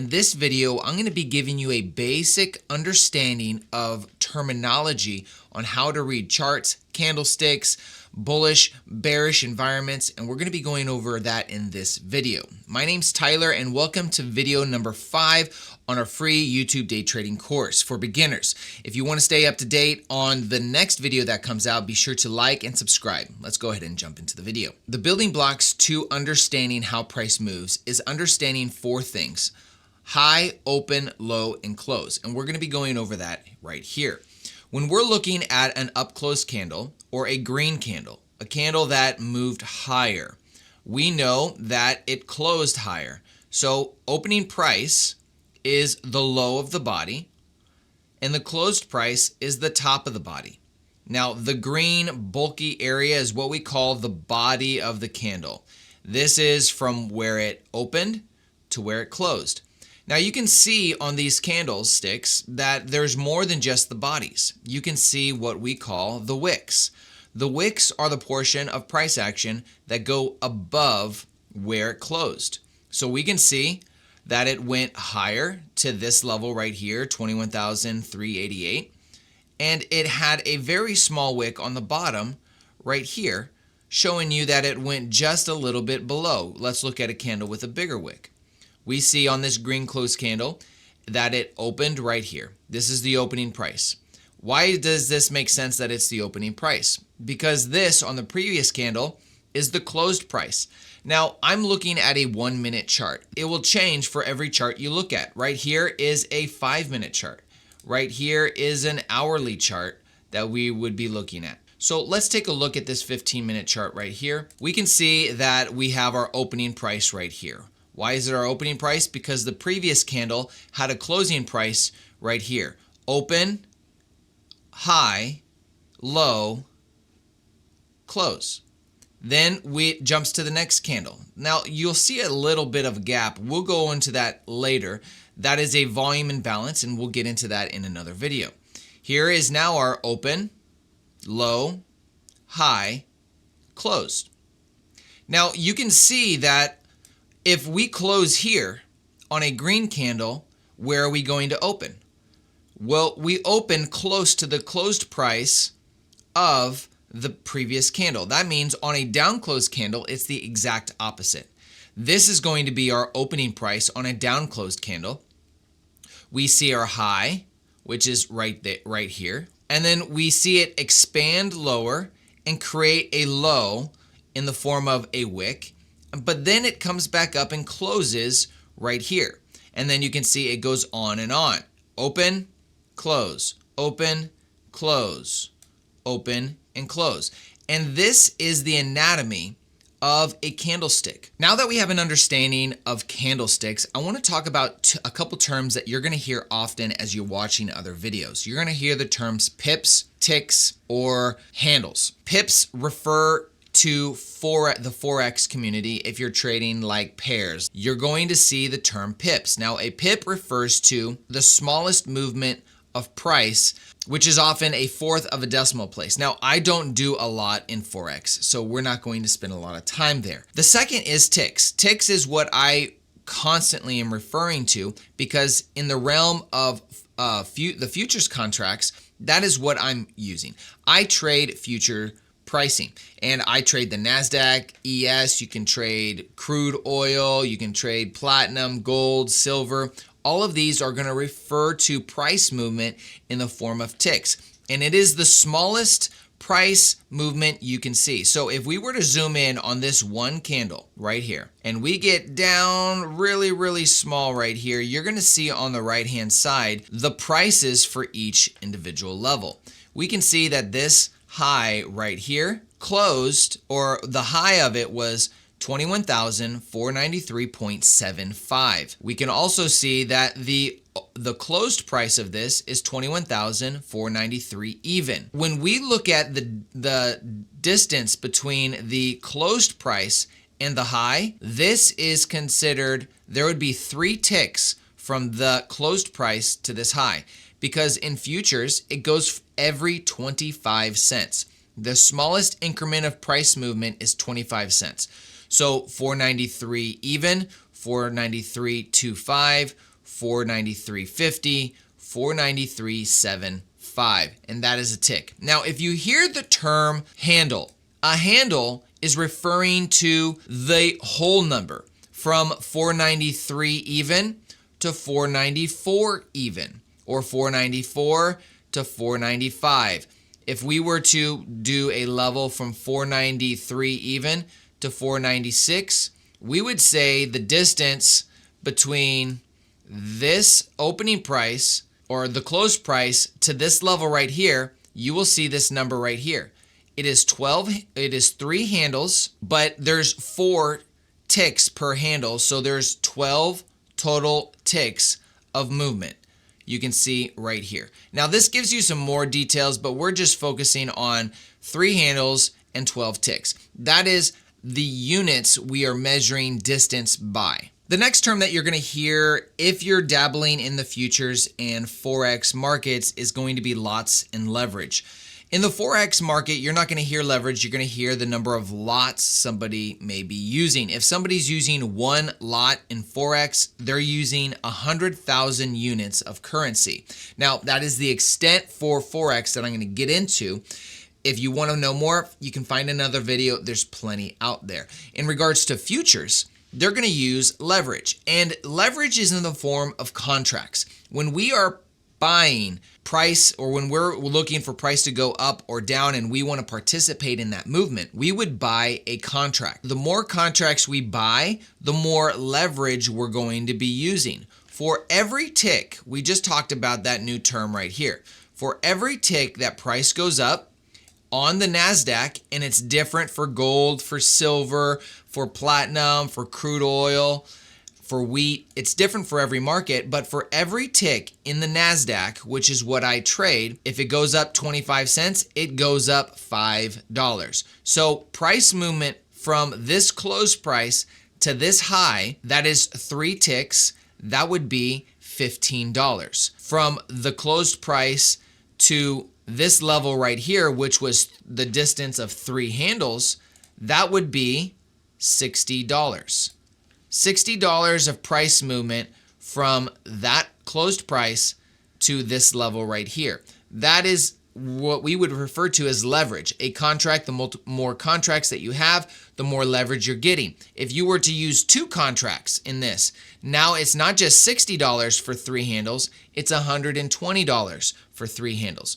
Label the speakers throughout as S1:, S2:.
S1: In this video, I'm going to be giving you a basic understanding of terminology on how to read charts, candlesticks, bullish, bearish environments, and we're going to be going over that in this video. My name's Tyler, and welcome to video number 5 on our free YouTube day trading course for beginners. If you want to stay up to date on the next video that comes out, be sure to like and subscribe. Let's go ahead and jump into the video. The building blocks to understanding how price moves is understanding 4 things: high, open, low, and close. And we're going to be going over that right here. When we're looking at an up close candle or a green candle, a candle that moved higher, we know that it closed higher. So opening price is the low of the body and the closed price is the top of the body. Now the green bulky area is what we call the body of the candle. This is from where it opened to where it closed. Now you can see on these candlesticks that there's more than just the bodies. You can see what we call the wicks. The wicks are the portion of price action that go above where it closed. So we can see that it went higher to this level right here, 21,388, and it had a very small wick on the bottom right here, showing you that it went just a little bit below. Let's look at a candle with a bigger wick. We see on this green close candle that it opened right here. This is the opening price. Why does this make sense that it's the opening price? Because this on the previous candle is the closed price. Now I'm looking at a 1-minute chart. It will change for every chart you look at. Right here is a 5-minute chart. Right here is an hourly chart that we would be looking at. So let's take a look at this 15-minute chart right here. We can see that we have our opening price right here. Why is it our opening price? Because the previous candle had a closing price right here. Open, high, low, close. Then it jumps to the next candle. Now you'll see a little bit of a gap. We'll go into that later. That is a volume imbalance, and we'll get into that in another video. Here is now our open, low, high, closed. Now you can see that if we close here on a green candle, where are we going to open? Well, we open close to the closed price of the previous candle. That means on a down closed candle, it's the exact opposite. This is going to be our opening price on a down closed candle. We see our high, which is right here. And then we see it expand lower and create a low in the form of a wick. But then it comes back up and closes right here. And then you can see it goes on and on. Open, close, open, close, open, and close. And this is the anatomy of a candlestick. Now that we have an understanding of candlesticks, I want to talk about a couple terms that you're going to hear often as you're watching other videos. You're going to hear the terms pips, ticks, or handles. Pips refer to the Forex community. If you're trading like pairs, you're going to see the term pips. Now a pip refers to the smallest movement of price, which is often a fourth of a decimal place. Now I don't do a lot in Forex, so we're not going to spend a lot of time there. The second is ticks. Ticks is what I constantly am referring to because in the realm of the futures contracts, that is what I'm using. I trade future pricing, and I trade the NASDAQ, ES, you can trade crude oil, you can trade platinum, gold, silver. All of these are going to refer to price movement in the form of ticks, and it is the smallest price movement you can see. So if we were to zoom in on this one candle right here, and we get down really small right here, you're going to see on the right hand side the prices for each individual level. We can see that this high right here closed, or the high of it was 21,493.75. We can also see that the closed price of this is 21,493 even. When we look at the distance between the closed price and the high, this is considered, there would be 3 ticks from the closed price to this high, because in futures it goes every 25 cents. The smallest increment of price movement is 25 cents. So 493 even, 493.25, 493.50, 493.75, and that is a tick. Now, if you hear the term handle, a handle is referring to the whole number from 493 even to 494 even, or 494 to 495. If we were to do a level from 493 even to 496, we would say the distance between this opening price or the close price to this level right here, you will see this number right here. It is 3 handles, but there's 4 ticks per handle, so there's 12 total ticks of movement. You can see right here. Now this gives you some more details, but we're just focusing on 3 handles and 12 ticks. That is the units we are measuring distance by. The next term that you're going to hear if you're dabbling in the futures and Forex markets is going to be lots and leverage. In the Forex market, you're not going to hear leverage. You're going to hear the number of lots somebody may be using. If somebody's using 1 lot in Forex, they're using 100,000 units of currency. Now, that is the extent for Forex that I'm going to get into. If you want to know more, you can find another video. There's plenty out there. In regards to futures, they're going to use leverage. And leverage is in the form of contracts. When we are buying price, or when we're looking for price to go up or down and we want to participate in that movement, we would buy a contract. The more contracts we buy, the more leverage we're going to be using. For every tick, we just talked about that new term right here. For every tick that price goes up on the NASDAQ, and it's different for gold, for silver, for platinum, for crude oil, for wheat, it's different for every market, but for every tick in the NASDAQ, which is what I trade, if it goes up 25 cents, it goes up $5. So price movement from this close price to this high, that is 3 ticks, that would be $15. From the closed price to this level right here, which was the distance of 3 handles, that would be $60. $60 of price movement from that closed price to this level right here. That is what we would refer to as leverage. A contract, the more contracts that you have, the more leverage you're getting. If you were to use 2 contracts in this, now it's not just $60 for 3 handles, it's $120 for 3 handles.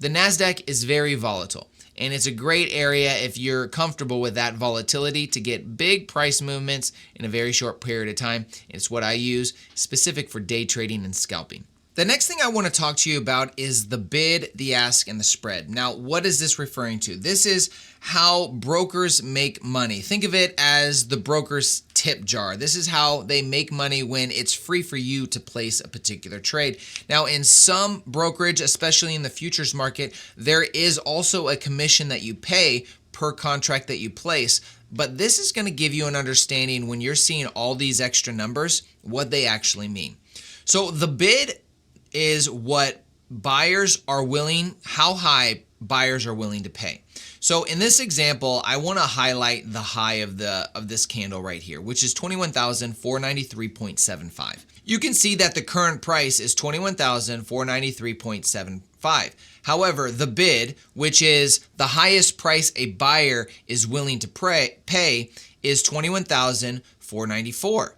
S1: The NASDAQ is very volatile, and it's a great area if you're comfortable with that volatility to get big price movements in a very short period of time. It's what I use specific for day trading and scalping. The next thing I want to talk to you about is the bid, the ask, and the spread. Now, what is this referring to? This is how brokers make money. Think of it as the broker's tip jar. This is how they make money when it's free for you to place a particular trade. Now, in some brokerage, especially in the futures market, there is also a commission that you pay per contract that you place. But this is going to give you an understanding when you're seeing all these extra numbers, what they actually mean. So the bid is what buyers are willing, how high buyers are willing to pay. So in this example, I want to highlight the high of this candle right here, which is 21,493.75. You can see that the current price is 21,493.75. However, the bid, which is the highest price a buyer is willing to pay, is 21,494.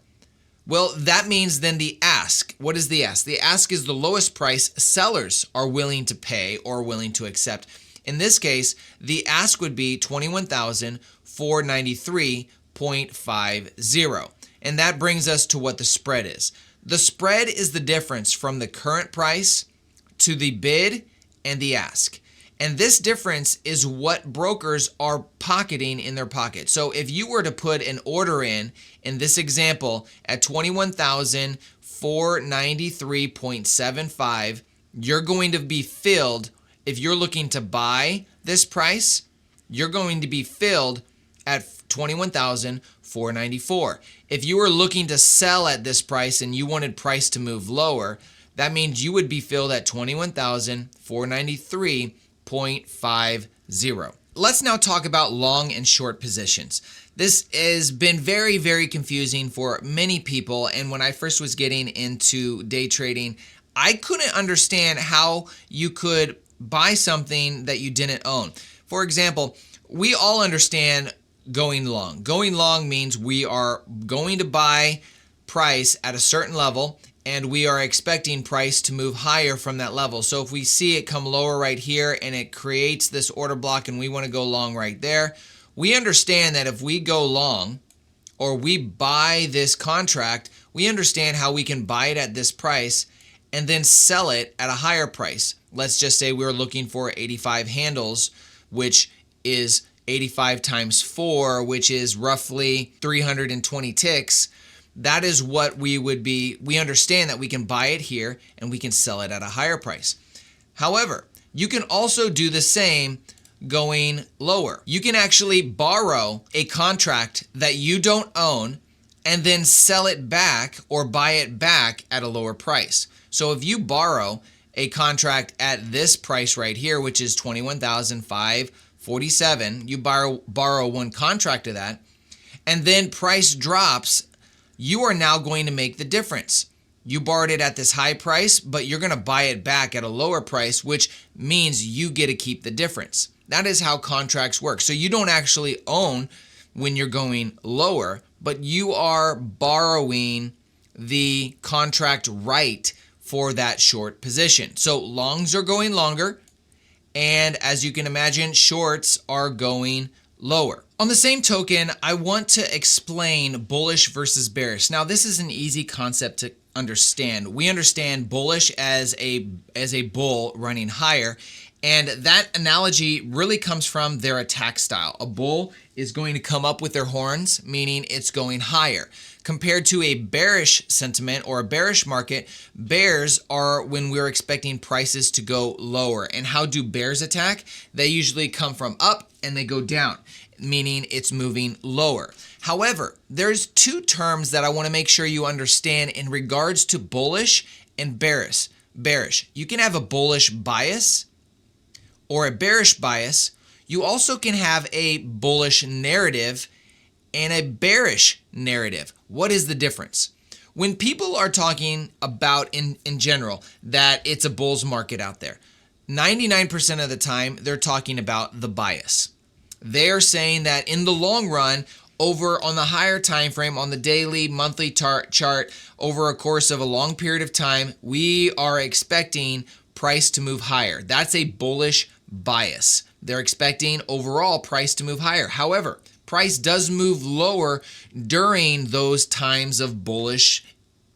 S1: Well, that means then the ask. What is the ask? The ask is the lowest price sellers are willing to pay or willing to accept. In this case, the ask would be 21,493.50. And that brings us to what the spread is. The spread is the difference from the current price to the bid and the ask. And this difference is what brokers are pocketing in their pocket. So if you were to put an order in this example, at 21,493.75, you're going to be filled. If you're looking to buy this price, you're going to be filled at 21,494. If you were looking to sell at this price and you wanted price to move lower, that means you would be filled at 21,493.50. Let's now talk about long and short positions. This has been very, very confusing for many people. And when I first was getting into day trading, I couldn't understand how you could buy something that you didn't own. For example, we all understand going long. Going long means we are going to buy price at a certain level, and we are expecting price to move higher from that level. So if we see it come lower right here and it creates this order block and we want to go long right there, we understand that if we go long or we buy this contract, we understand how we can buy it at this price and then sell it at a higher price. Let's just say we're looking for 85 handles, which is 85 times 4, which is roughly 320 ticks. That is what we would be. We understand that we can buy it here and we can sell it at a higher price. However, you can also do the same going lower. You can actually borrow a contract that you don't own and then sell it back or buy it back at a lower price. So if you borrow a contract at this price right here, which is $21,547, you borrow one contract of that, and then price drops, you are now going to make the difference. You borrowed it at this high price, but you're going to buy it back at a lower price, which means you get to keep the difference. That is how contracts work. So you don't actually own when you're going lower, but you are borrowing the contract right for that short position. So longs are going longer, and as you can imagine, shorts are going lower. On the same token, I want to explain bullish versus bearish. Now, this is an easy concept to understand. We understand bullish as a bull running higher, and that analogy really comes from their attack style. A bull is going to come up with their horns, meaning it's going higher. Compared to a bearish sentiment or a bearish market, bears are when we're expecting prices to go lower. And how do bears attack? They usually come from up and they go down, meaning it's moving lower. However, there's two terms that I want to make sure you understand in regards to bullish and bearish. You can have a bullish bias or a bearish bias. You also can have a bullish narrative and a bearish narrative. What is the difference? When people are talking about in general that it's a bull's market out there, 99% of the time they're talking about the bias. They are saying that in the long run, over on the higher time frame, on the daily, monthly chart, over a course of a long period of time, we are expecting price to move higher. That's a bullish bias. They're expecting overall price to move higher. However, price does move lower during those times of bullish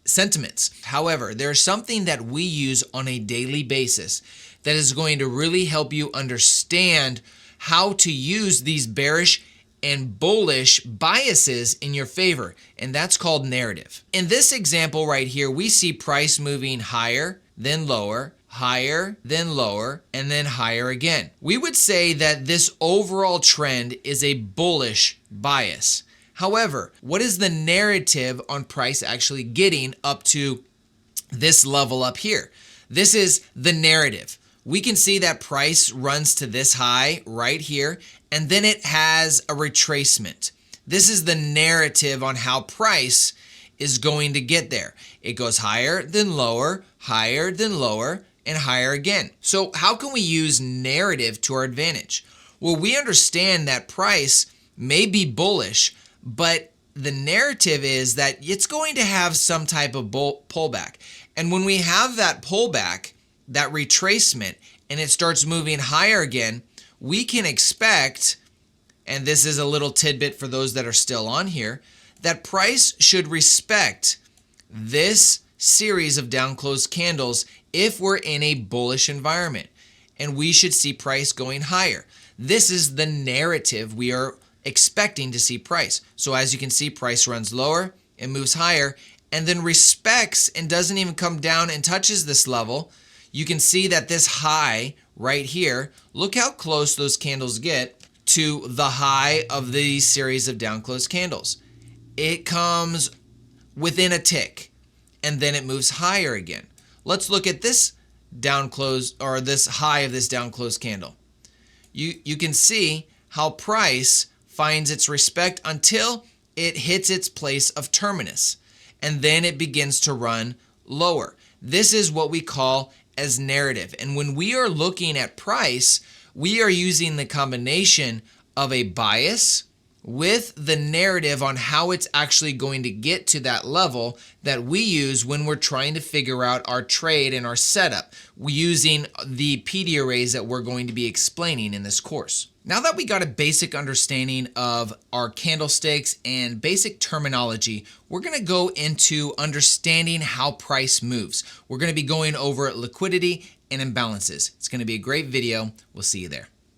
S1: sentiments. However, there's something that we use on a daily basis that is going to really help you understand how to use these bearish and bullish biases in your favor, and that's called narrative. In this example right here, we see price moving higher, then lower, higher, then lower, and then higher again. We would say that this overall trend is a bullish bias. However, what is the narrative on price actually getting up to this level up here? This is the narrative. We can see that price runs to this high right here, and then it has a retracement. This is the narrative on how price is going to get there. It goes higher, then lower, and higher again. So how can we use narrative to our advantage? Well, we understand that price may be bullish, but the narrative is that it's going to have some type of pullback. And when we have that pullback, that retracement, and it starts moving higher again, we can expect, and this is a little tidbit for those that are still on here, that price should respect this series of down closed candles if we're in a bullish environment, and we should see price going higher. This is the narrative we are expecting to see price. So as you can see, price runs lower, it moves higher, and then respects and doesn't even come down and touches this level. You can see that this high right here, look how close those candles get to the high of these series of down closed candles. It comes within a tick, and then it moves higher again. Let's look at this down close, or this high of this down close candle. You can see how price finds its respect until it hits its place of terminus, and then it begins to run lower. This is what we call as narrative. And when we are looking at price, we are using the combination of a bias with the narrative on how it's actually going to get to that level that we use when we're trying to figure out our trade and our setup, using the PD arrays that we're going to be explaining in this course. Now that we got a basic understanding of our candlesticks and basic terminology, we're going to go into understanding how price moves. We're going to be going over liquidity and imbalances. It's going to be a great video. We'll see you there.